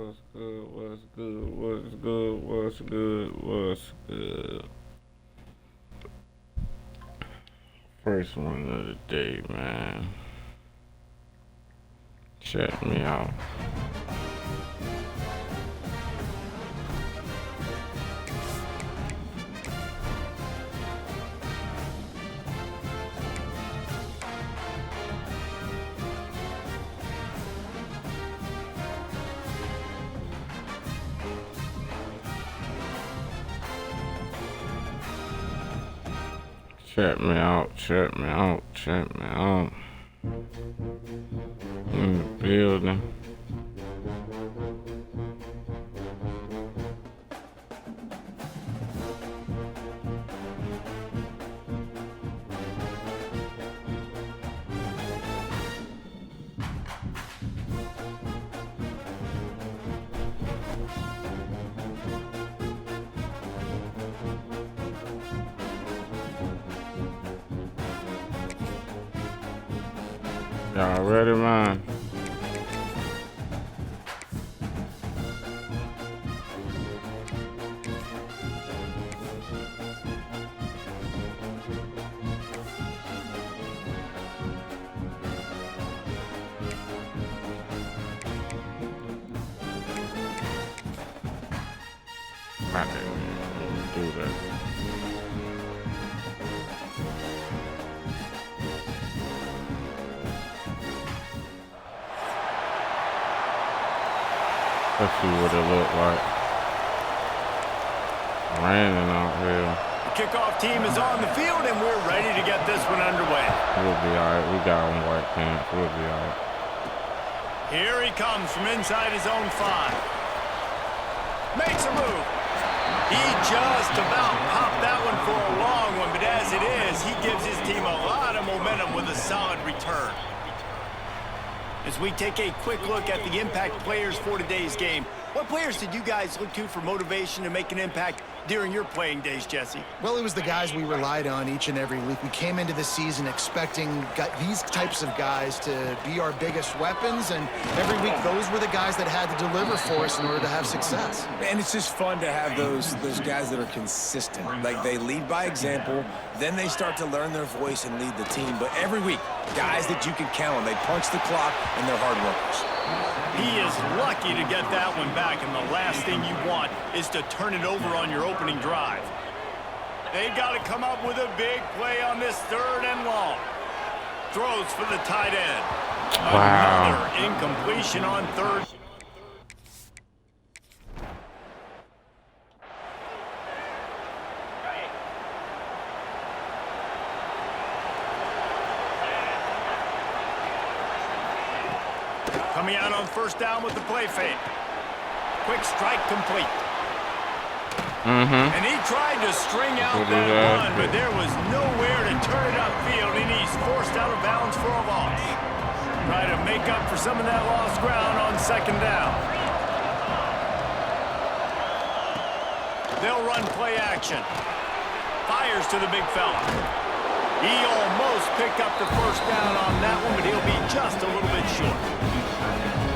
What's good? What's good? What's good? What's good? What's good? First one of the day, man. Check me out. Check me out, check me out, check me out. In the building. Y'all ready, man? I didn't do that. Let's see what it look like. Raining out here. The kickoff team is on the field, and we're ready to get this one underway. We'll be alright. We got on white pants. We'll be alright. Here he comes from inside his own 5. Makes a move. He just about popped that one for a long one, but as it is, he gives his team a lot of momentum with a solid return. As we take a quick look at the impact players for today's game, what players did you guys look to for motivation to make an impact during your playing days, Jesse? Well, it was the guys we relied on each and every week. We came into the season expecting these types of guys to be our biggest weapons, and every week those were the guys that had to deliver for us in order to have success. And it's just fun to have those guys that are consistent. Like, they lead by example, then they start to learn their voice and lead the team. But every week, guys that you can count on. They punch the clock, and they're hard workers. He is lucky to get that one back, and the last thing you want is to turn it over on your opening drive. They've got to come up with a big play on this 3rd and long. Throws for the tight end. Wow. Another incompletion on 3rd. Coming out on 1st down with the play fake. Quick strike complete. And he tried to string out that run, but there was nowhere to turn it upfield, and he's forced out of bounds for a loss. Try to make up for some of that lost ground on 2nd down. They'll run play action. Fires to the big fella. He almost picked up the 1st down on that one, but he'll be just a little bit short.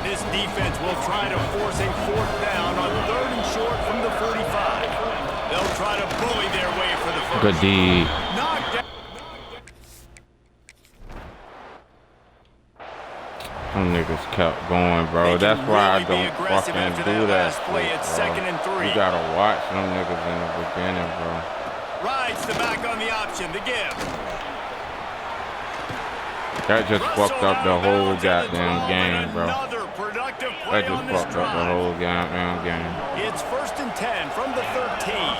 This defense will try to force a 4th down on 3rd and short from the 45. They'll try to bully their way for the 1st. Good D. Knocked down. Some niggas kept going, bro. That's why I don't fucking do that Play shit, at bro. 2nd and 3. You gotta watch them niggas in the beginning, bro. Rides the back on the option. The give. That just fucked up the whole goddamn game, bro. Another productive play That just on this fucked up the drive. whole goddamn game. It's 1st and 10 from the 13.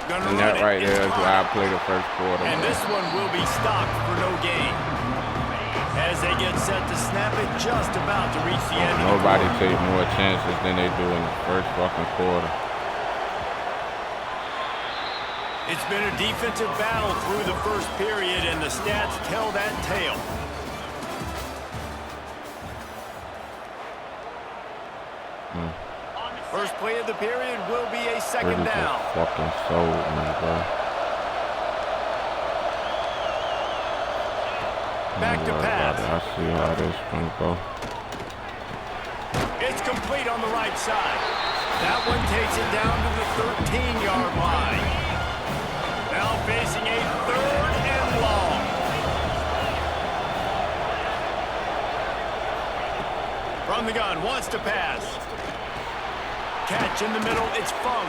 Gonna And run that it. right there is It's why I caught. play the first quarter. And bro. this one will be stopped for no gain. As they get set to snap it, just about to reach the end of the Nobody quarter. take more chances than they do in the first fucking quarter. It's been a defensive battle through the 1st period, and the stats tell that tale. First play of the period will be a 2nd Really down. just fucking sold me, bro. Back to pass. I see how this gonna go. It's complete on the right side. That one takes it down to the 13-yard line. Now facing a 3rd and long. From the gun, wants to pass. Catch in the middle, it's Fung.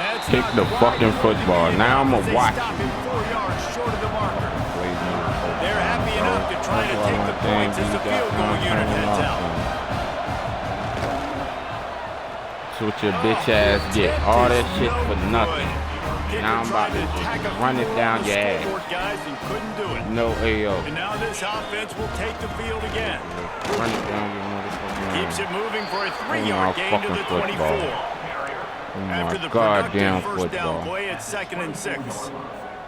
That's Kick the fucking football. Now I'm gonna watch. Stop him 4 yards short of the marker. They're happy enough to try to take the points as the field goal unit heads out. That's what your bitch ass get. All that shit for nothing. Now I'm about to just run it down your ass. No AO. And now this offense will take the field again. Run it down your motherfucking ass. Keeps it moving for a 3-yard gain to the 24. After the goddamn first down football. play, it's 2nd and 6.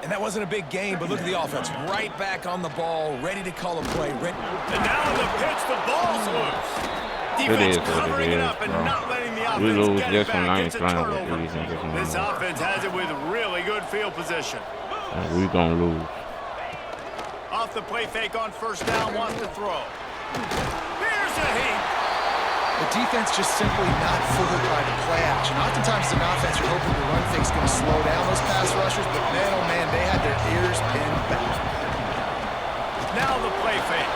And that wasn't a big gain, but look at the offense. Right back on the ball, ready to call a play. And now in the pitch, the ball's loose. It Defense is what covering it it is, up and bro. not letting the offense We lose get this it one. back. I ain't It's a playing with turnover. these niggas no This more. offense has it with really good field position. And we gonna lose. Off the play fake on 1st down, wants to throw. Here's a heat. The defense just simply not fooled by the play action. Oftentimes, an offense, you're hoping the run fake's going to slow down those pass rushers, but man, oh man, they had their ears pinned back. Now the play fake.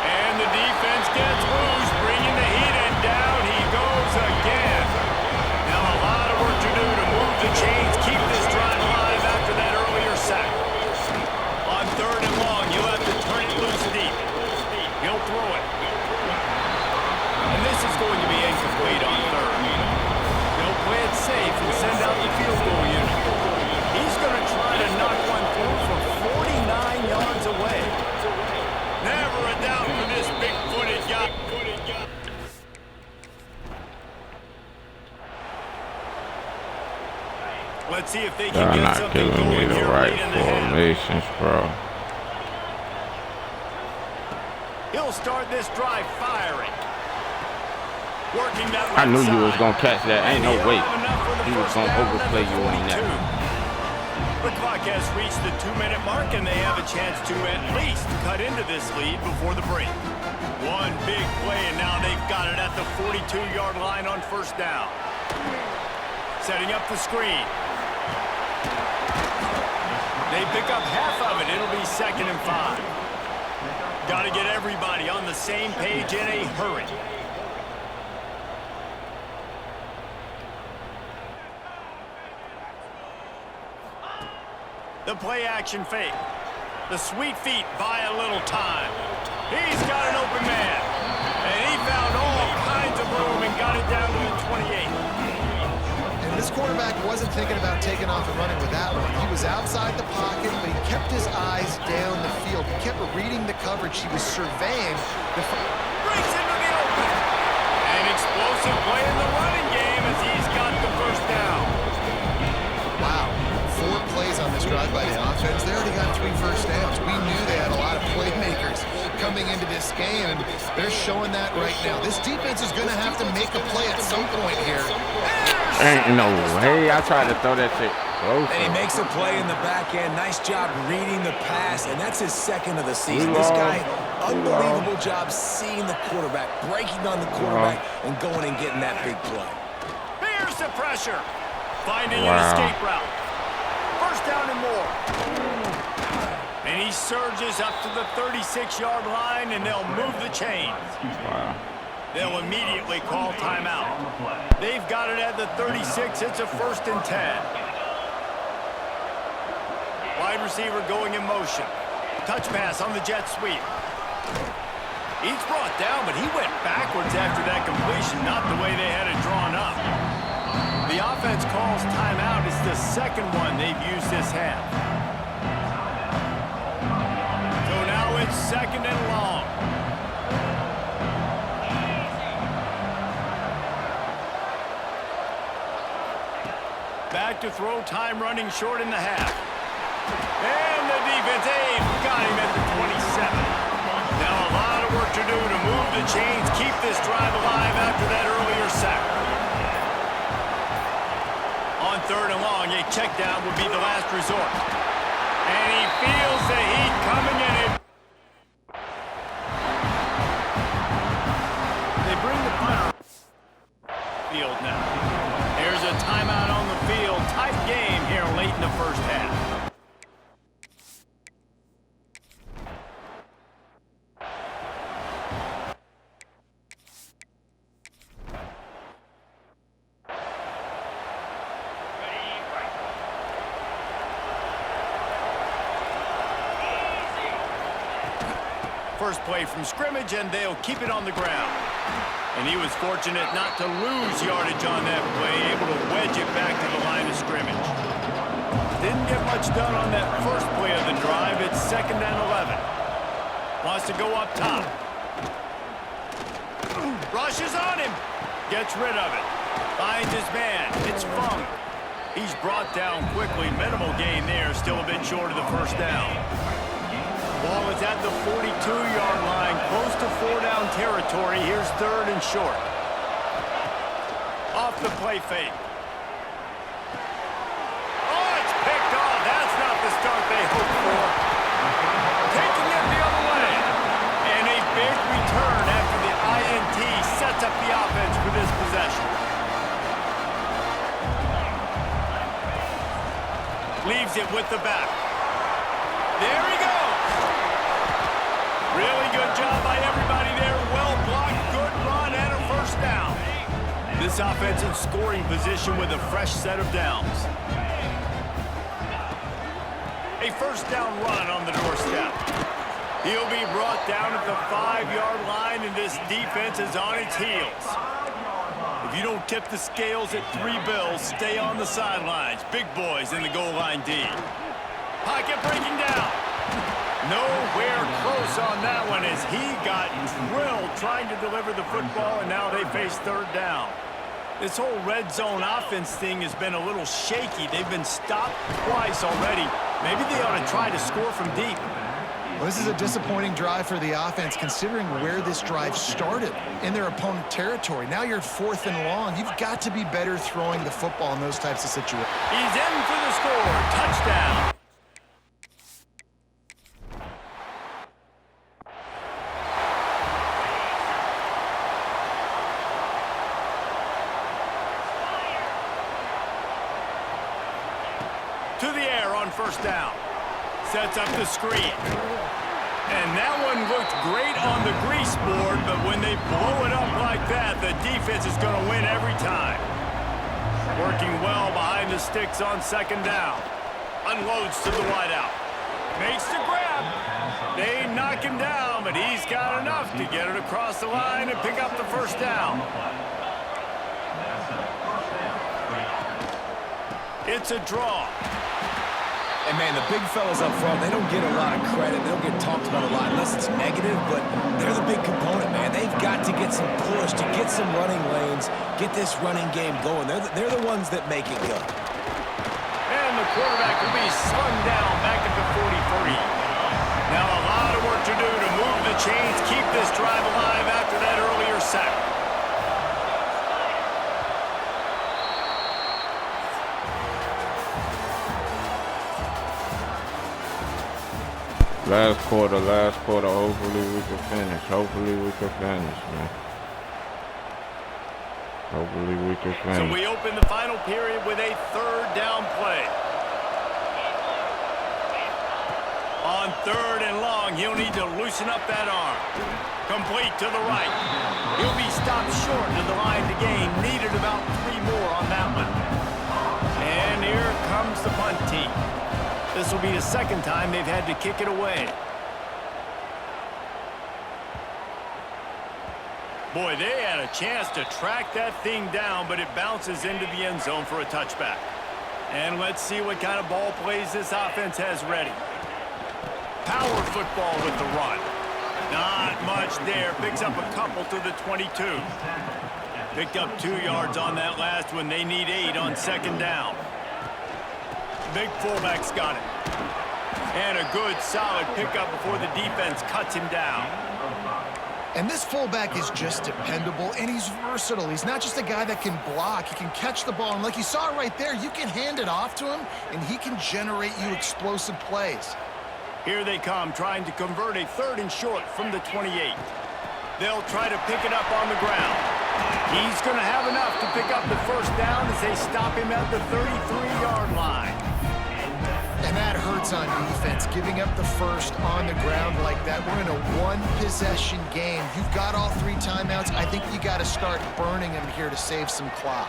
And the defense gets loose, bringing the heat, and down he goes again. Now a lot of work to do to move the chains, keep this drive alive after that earlier sack. On 3rd and long, you'll have to turn it loose deep. He'll throw it. And this is going to be incomplete on 3rd. They'll play it safe and send out the field goal unit. He's going to try to knock one through from 49 yards away. Never a doubt for this big-footed guy. Let's see if they can Y'all get not something giving me going the here right late in the half. formations, bro. He'll start this drive firing. Working that I left knew you was side. gonna catch that. Ain't no And way. he'll have enough for the He was first gonna down at overplay the you on that. 42. The clock has reached the 2-minute mark, and they have a chance to at least cut into this lead before the break. One big play, and now they've got it at the 42-yard line on 1st down. Setting up the screen. They pick up half of it. It'll be 2nd and 5. Got to get everybody on the same page in a hurry. The play action fake. The sweet feet buy a little time. He's got an open man. And he found all kinds of room and got it down to the 28. And this quarterback wasn't thinking about taking off and running with that one. He was outside the pocket, but he kept his eyes down the field. He kept reading the coverage. He was surveying the... Breaks into the open. An explosive play in the running game as he's got the 1st down. Wow. 4 plays on this drive by the offense. They already got 3 first downs. We knew they had a lot of playmakers coming into this game, and they're showing that right now. This defense is going to have to make a play at some point here. Ain't no way. I tried to throw that shit closer. And he makes a play in the back end. Nice job reading the pass, and that's his 2nd of the season. This guy, unbelievable job seeing the quarterback, breaking on the quarterback, and going and getting that big play. Here's the pressure. Finding an escape route. 1st down and more. And he surges up to the 36-yard line, and they'll move the chains. Wow. They'll immediately call timeout. They've got it at the 36. It's a 1st and 10. Wide receiver going in motion. Touch pass on the jet sweep. He's brought down, but he went backwards after that completion, not the way they had it drawn up. The offense calls timeout. It's the 2nd one they've used this half. So now it's 2nd and long. Back to throw, time running short in the half. And the defense, they've got him at the 27. Now a lot of work to do to move the chains, keep this drive alive after that earlier sack. On 3rd and long, a check down would be the last resort. And he feels the heat coming in. first play from scrimmage, and they'll keep it on the ground. And he was fortunate not to lose yardage on that play, able to wedge it back to the line of scrimmage. Didn't get much done on that first play of the drive. It's 2nd and 11. Wants to go up top. Rushes on him. Gets rid of it. Finds his man. It's Funk. He's brought down quickly. Minimal gain there. Still a bit short of the first down. Ball is at the 42-yard line. Close to 4-down territory. Here's 3rd and short. Off the play fake. Oh, it's picked off. That's not the start they hoped for. Taking it the other way. And a big return after the INT sets up the offense for this possession. Leaves it with the back. There he goes. Really good job by everybody there. Well blocked, good run, and a first down. This offense in scoring position with a fresh set of downs. A first down run on the doorstep. He'll be brought down at the 5-yard line, and this defense is on its heels. If you don't tip the scales at 3 bills, stay on the sidelines. Big boys in the goal line D. Pocket breaking down. Nowhere close on that one as he got drilled trying to deliver the football, and now they face 3rd down. This whole red zone offense thing has been a little shaky. They've been stopped twice already. Maybe they ought to try to score from deep. Well, this is a disappointing drive for the offense, considering where this drive started, in their opponent territory. Now you're 4th and long. You've got to be better throwing the football in those types of situations. He's in for the score. Touchdown. To the air on first down. Sets up the screen. And that one looked great on the grease board, but when they blow it up like that, the defense is going to win every time. Working well behind the sticks on 2nd down. Unloads to the wideout. Makes the grab. They knock him down, but he's got enough to get it across the line and pick up the first down. It's a draw. And, man, the big fellas up front, they don't get a lot of credit. They don't get talked about a lot unless it's negative, but they're the big component, man. They've got to get some push, to get some running lanes, get this running game going. They're the ones that make it go. And the quarterback will be slung down back at the 43. Now a lot of work to do to move the chains, keep this drive alive after that earlier sack. Last quarter, hopefully we can finish. Hopefully we can finish, man. Hopefully we can finish. So we open the final period with a 3rd down play. On 3rd and long, he'll need to loosen up that arm. Complete to the right. He'll be stopped short of the line to gain. Needed about 3 more on that one. And here comes the punt team. This will be the 2nd time they've had to kick it away. Boy, they had a chance to track that thing down, but it bounces into the end zone for a touchback. And let's see what kind of ball plays this offense has ready. Power football with the run. Not much there. Picks up a couple to the 22. Picked up 2 yards on that last one. They need 8 on 2nd down. Big fullback's got it. And a good, solid pickup before the defense cuts him down. And this fullback is just dependable, and he's versatile. He's not just a guy that can block. He can catch the ball, and like you saw right there, you can hand it off to him, and he can generate you explosive plays. Here they come, trying to convert a 3rd and short from the 28. They'll try to pick it up on the ground. He's going to have enough to pick up the first down as they stop him at the 33-yard line. And that hurts on defense, giving up the first on the ground like that. We're in a 1-possession game. You've got all 3 timeouts. I think you got to start burning them here to save some clock.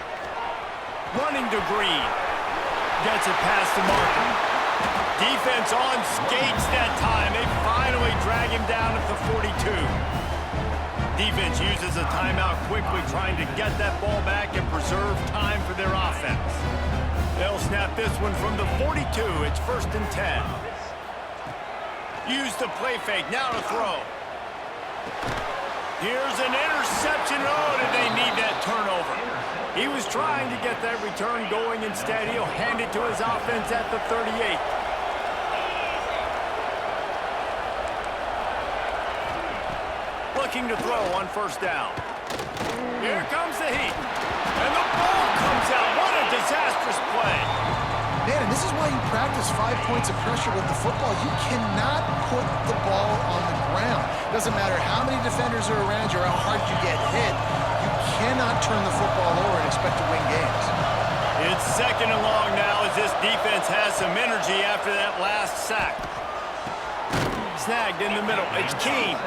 Running to Green. Gets it past the marker. Defense on skates that time. They finally drag bring him down at the 42. Defense uses a timeout quickly, trying to get that ball back and preserve time for their offense. They'll snap this one from the 42. It's 1st and 10. Use the play fake. Now to throw. Here's an interception. Oh, did they need that turnover? He was trying to get that return going. Instead, he'll hand it to his offense at the 38. Looking to throw on 1st down. Here comes the heat. And the ball comes out. What a disastrous play. Man, and this is why you practice 5 points of pressure with the football. You cannot put the ball on the ground. Doesn't matter how many defenders are around you or how hard you get hit. You cannot turn the football over and expect to win games. It's 2nd and long now as this defense has some energy after that last sack. Snagged in the middle. It's Keene.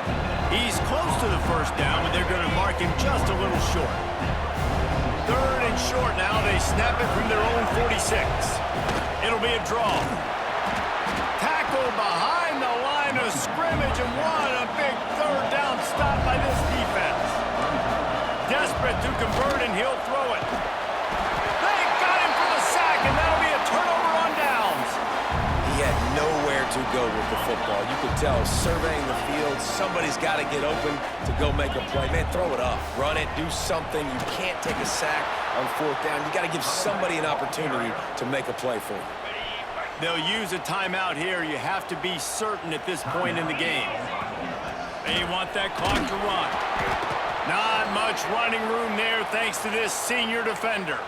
He's close to the 1st down, but they're going to mark him just a little short. 3rd and short now. They snap it from their own 46. It'll be a draw. Tackle behind the line of scrimmage, and what a big 3rd down stop by this defense. Desperate to convert, and he'll throw it. They got him for the sack, and that'll be a turnover on downs. He had nowhere to go with the football. You could tell, surveying the field, somebody's got to get open to go make a play. Man, throw it up. Run it. Do something. You can't take a sack on 4th down. You got to give somebody an opportunity to make a play for you. They'll use a timeout here. You have to be certain at this point in the game. They want that clock to run. Not much running room there thanks to this senior defender.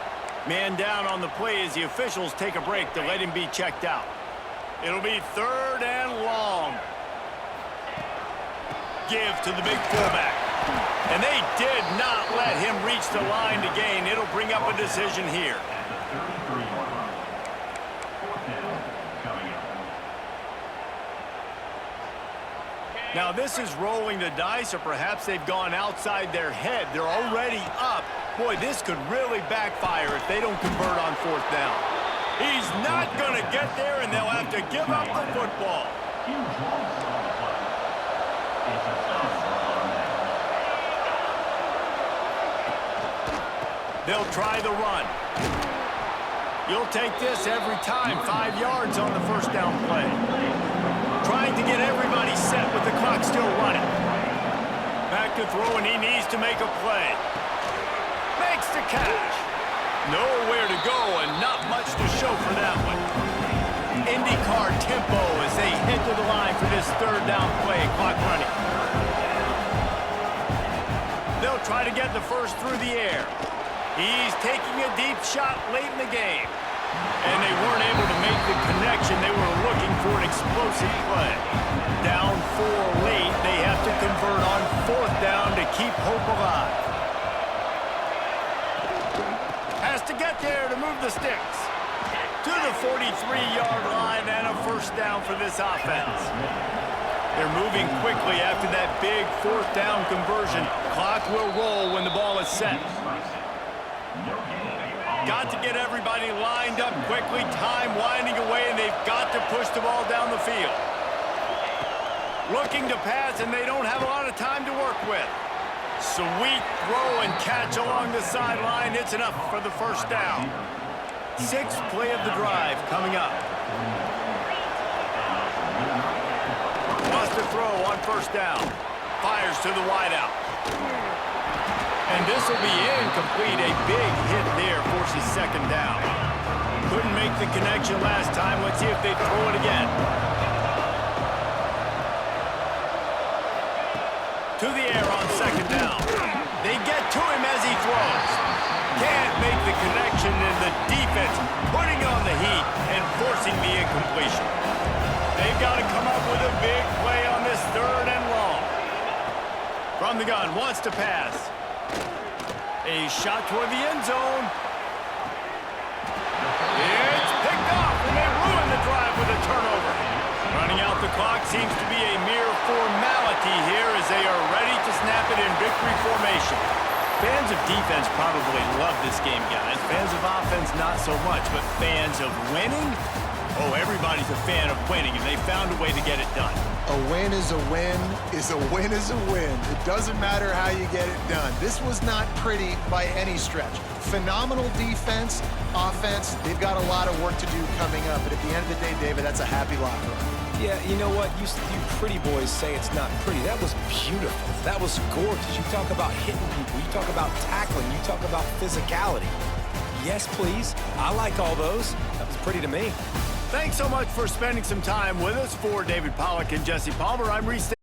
Man down on the play as the officials take a break to let him be checked out. It'll be 3rd and long. Give to the big fullback. And they did not let him reach the line to gain. It'll bring up a decision here. Now this is rolling the dice, or perhaps they've gone outside their head. They're already up. Boy, this could really backfire if they don't convert on 4th down. He's not going to get there, and they'll have to give up the football. They'll try the run. You'll take this every time. 5 yards on the 1st down play. Trying to get everybody set with the clock still running. Back to throw, and he needs to make a play. Makes the catch. Nowhere to go, and not much to show for that one. IndyCar tempo as they head to the line for this 3rd down play. Clock running. They'll try to get the 1st through the air. He's taking a deep shot late in the game. And they weren't able to make the connection. They were looking for an explosive play. Down 4 late. They have to convert on 4th down to keep hope alive. Has to get there to move the sticks. To the 43-yard line and a 1st down for this offense. They're moving quickly after that big 4th down conversion. Clock will roll when the ball is set. Got to get everybody lined up quickly. Time winding away, and they've got to push the ball down the field. Looking to pass, and they don't have a lot of time to work with. Sweet throw and catch along the sideline. It's enough for the 1st down. 6th play of the drive coming up. Wants to throw on 1st down. Fires to the wideout. And this will be incomplete. A big hit there forces 2nd down. Couldn't make the connection last time. Let's see if they throw it again. To the air on 2nd down. They get to him as he throws. Can't make the connection, and the defense putting on the heat and forcing the incompletion. They've got to come up with a big play on this 3rd and long. From the gun, wants to pass. A shot toward the end zone. It's picked off, and they ruin the drive with a turnover. Running out the clock seems to be a mere formality here as they are ready to snap it in victory formation. Fans of defense probably love this game, guys. Fans of offense, not so much. But fans of winning, Oh, everybody's a fan of winning, and they found a way to get it done. A win is a win is a win is a win. It doesn't matter how you get it done. This was not pretty by any stretch. Phenomenal defense, offense. They've got a lot of work to do coming up. But at the end of the day, David, that's a happy locker room. Yeah, you know what? You pretty boys say it's not pretty. That was beautiful. That was gorgeous. You talk about hitting people. You talk about tackling. You talk about physicality. Yes, please. I like all those. That was pretty to me. Thanks so much for spending some time with us. For David Pollack and Jesse Palmer, I'm Reese.